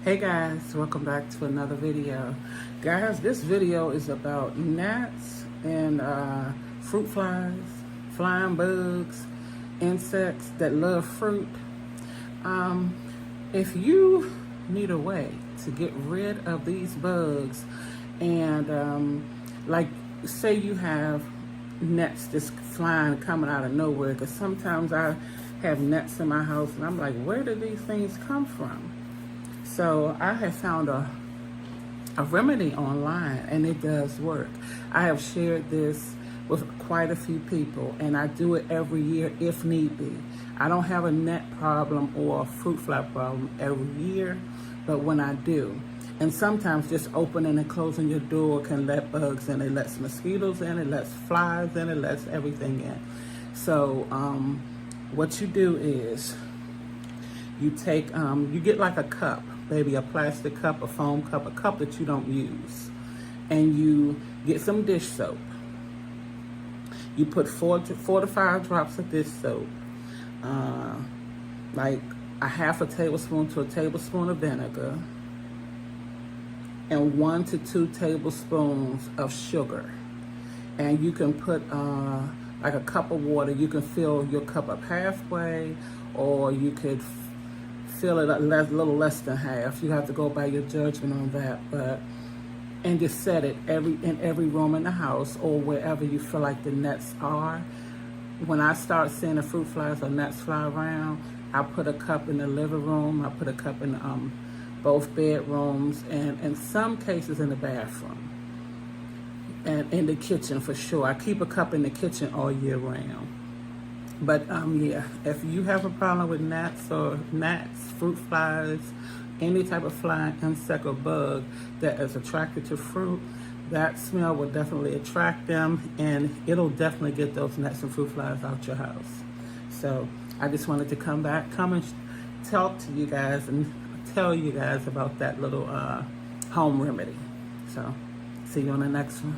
Hey guys, welcome back to another video. Guys, this video is about gnats and fruit flies, flying bugs, insects that love fruit. If you need a way to get rid of these bugs and like say you have gnats just flying coming out of nowhere, because sometimes I have gnats in my house and I'm like, where do these things come from? So I have found a remedy online, and it does work. I have shared this with quite a few people, and I do it every year if need be. I don't have a gnat problem or a fruit fly problem every year, but when I do, and sometimes just opening and closing your door can let bugs in. It lets mosquitoes in, it lets flies in, it lets everything in. So what you do is you take, you get like a cup, maybe a plastic cup, a foam cup, a cup that you don't use, and you get some dish soap. You put 4 to 5 drops of dish soap, like a half a tablespoon to a tablespoon of vinegar, and 1 to 2 tablespoons of sugar. And you can put like a cup of water. You can fill your cup up halfway, or you could fill it a little less than half. You have to go by your judgment on that. And just set it in every room in the house or wherever you feel like the gnats are. When I start seeing the fruit flies or gnats fly around, I put a cup in the living room. I put a cup in both bedrooms, and in some cases in the bathroom, and in the kitchen for sure. I keep a cup in the kitchen all year round. But yeah, if you have a problem with gnats, fruit flies, any type of flying insect or bug that is attracted to fruit, that smell will definitely attract them, and it'll definitely get those gnats and fruit flies out your house. So I just wanted to come and talk to you guys and tell you guys about that little home remedy. So see you on the next one.